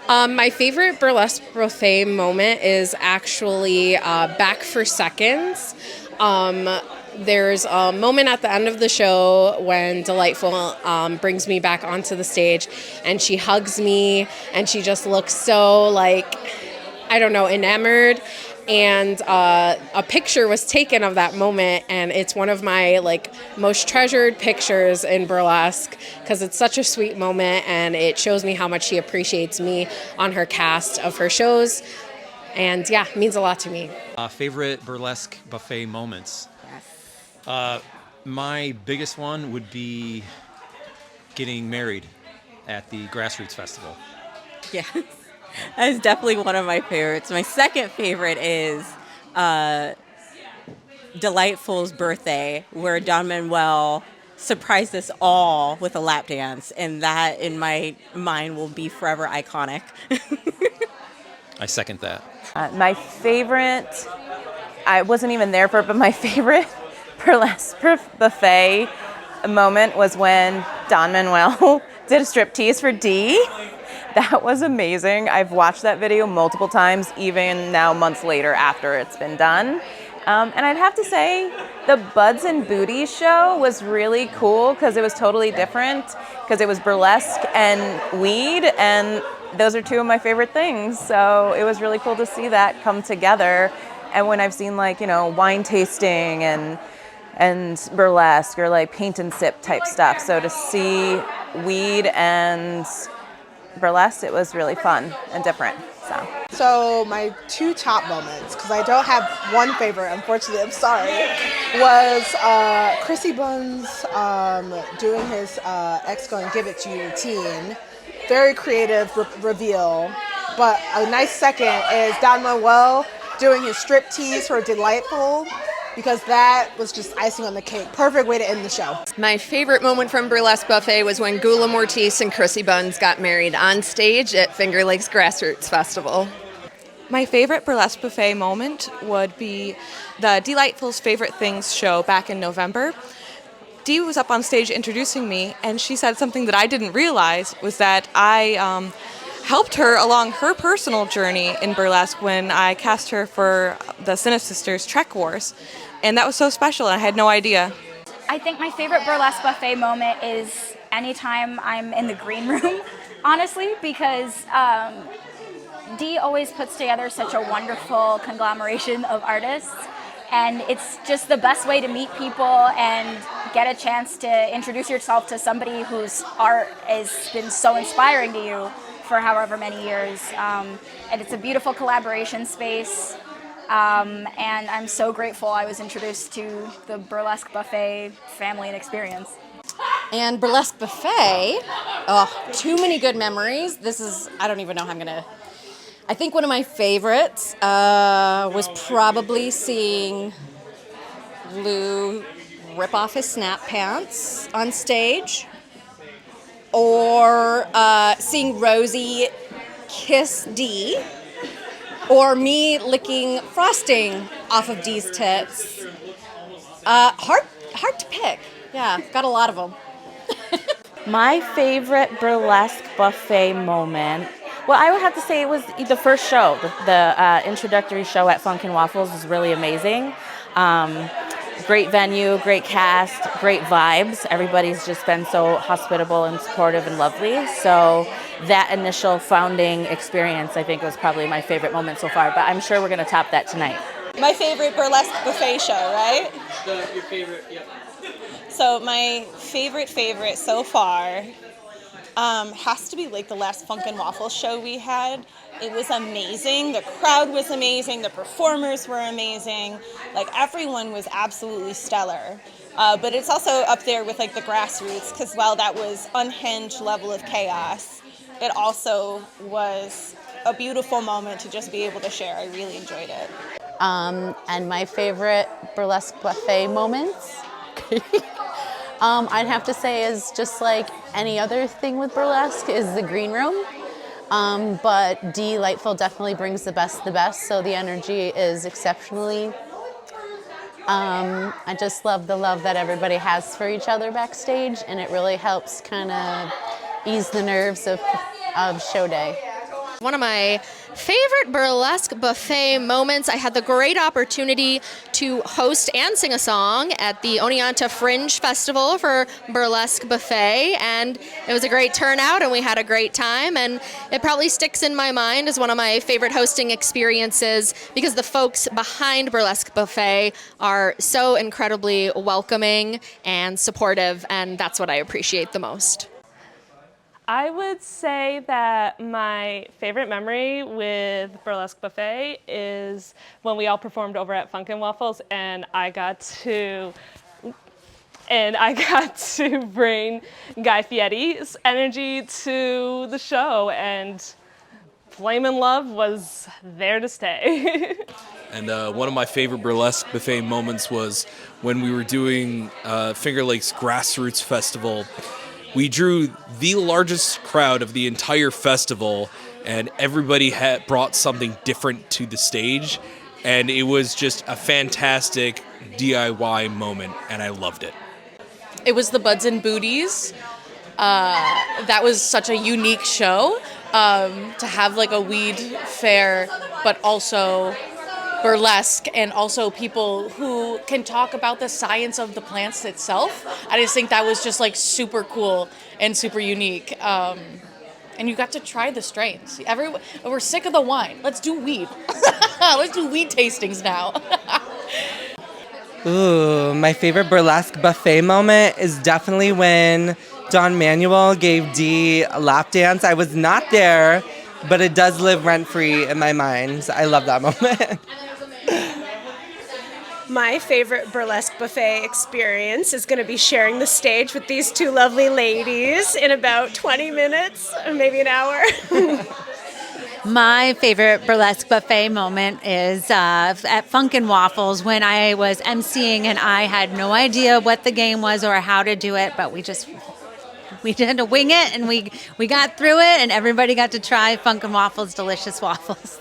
My favorite Burlesque Buffet moment is actually back for seconds. There's a moment at the end of the show when Delightful brings me back onto the stage, and she hugs me, and she just looks so, like, I don't know, enamored. And a picture was taken of that moment, and it's one of my most treasured pictures in burlesque because it's such a sweet moment, and it shows me how much she appreciates me on her cast of her shows. And yeah, it means a lot to me. Favorite Burlesque Buffet moments? My biggest one would be getting married at the Grassroots Festival. Yes, that is definitely one of my favorites. My second favorite is Delightful's birthday, where Don Manuel surprised us all with a lap dance, and that in my mind will be forever iconic. I second that. My favorite, I wasn't even there for it, but my favorite Burlesque Buffet moment was when Don Manuel did a striptease for Dee. That was amazing. I've watched that video multiple times, even now months later after it's been done. And I'd have to say the Buds and Booties show was really cool because it was totally different, because it was burlesque and weed, and those are two of my favorite things. So it was really cool to see that come together. And when I've seen wine tasting and burlesque or paint and sip type stuff. So to see weed and burlesque, it was really fun and different. So my two top moments, because I don't have one favorite, unfortunately, I'm sorry, was Chrissy Buns doing his X Gonna Give It To You routine. Very creative reveal. But a nice second is Don Manuel doing his strip tease for Delightful, because that was just icing on the cake. Perfect way to end the show. My favorite moment from Burlesque Buffet was when Gula Mortiz and Chrissy Buns got married on stage at Finger Lakes Grassroots Festival. My favorite Burlesque Buffet moment would be the Delightful's Favorite Things show back in November. Dee was up on stage introducing me, and she said something that I didn't realize was that I helped her along her personal journey in burlesque when I cast her for the Cinna Sisters Trek Wars. And that was so special, and I had no idea. I think my favorite Burlesque Buffet moment is anytime I'm in the green room, honestly, because Dee always puts together such a wonderful conglomeration of artists, and it's just the best way to meet people and get a chance to introduce yourself to somebody whose art has been so inspiring to you for however many years. And it's a beautiful collaboration space. And I'm so grateful I was introduced to the Burlesque Buffet family and experience. And Burlesque Buffet, too many good memories. I don't even know how I'm gonna, I think one of my favorites was probably seeing Lou rip off his snap pants on stage, or seeing Rosie kiss Dee, or me licking frosting off of Dee's tits. Hard to pick. Yeah, got a lot of them. My favorite Burlesque Buffet moment, well, I would have to say it was the first show. The introductory show at Funkin' Waffles was really amazing. Great venue, great cast, great vibes. Everybody's just been so hospitable and supportive and lovely. So that initial founding experience, I think, was probably my favorite moment so far. But I'm sure we're going to top that tonight. My favorite Burlesque Buffet show, right? Your favorite, yeah. So my favorite so far has to be the last Funkin' Waffles show we had. It was amazing. The crowd was amazing. The performers were amazing. Everyone was absolutely stellar. But it's also up there with the Grassroots, because while that was unhinged level of chaos, it also was a beautiful moment to just be able to share. I really enjoyed it. And my favorite Burlesque Buffet moments, I'd have to say is just like any other thing with burlesque is the green room. But Delightful definitely brings the best, so the energy is exceptionally. I just love the love that everybody has for each other backstage, and it really helps kind of ease the nerves of show day. One of my favorite Burlesque Buffet moments, I had the great opportunity to host and sing a song at the Oneonta Fringe Festival for Burlesque Buffet, and it was a great turnout and we had a great time, and it probably sticks in my mind as one of my favorite hosting experiences because the folks behind Burlesque Buffet are so incredibly welcoming and supportive, and that's what I appreciate the most. I would say that my favorite memory with Burlesque Buffet is when we all performed over at Funkin' Waffles, and I got to bring Guy Fieri's energy to the show, and Flamin' Love was there to stay. And one of my favorite Burlesque Buffet moments was when we were doing Finger Lakes Grassroots Festival. We drew the largest crowd of the entire festival, and everybody had brought something different to the stage, and it was just a fantastic DIY moment, and I loved it. It was the Buds and Booties. That was such a unique show, to have like a weed fair, but also burlesque, and also people who can talk about the science of the plants itself. I just think that was just like super cool and super unique. And you got to try the strains. We're sick of the wine. Let's do weed. Let's do weed tastings now. Ooh, my favorite Burlesque Buffet moment is definitely when Don Manuel gave Dee a lap dance. I was not there, but it does live rent-free in my mind. I love that moment. My favorite Burlesque Buffet experience is going to be sharing the stage with these two lovely ladies in about 20 minutes, or maybe an hour. My favorite Burlesque Buffet moment is at Funkin' Waffles when I was emceeing and I had no idea what the game was or how to do it, but we had to wing it, and we got through it, and everybody got to try Funkin' Waffles' delicious waffles.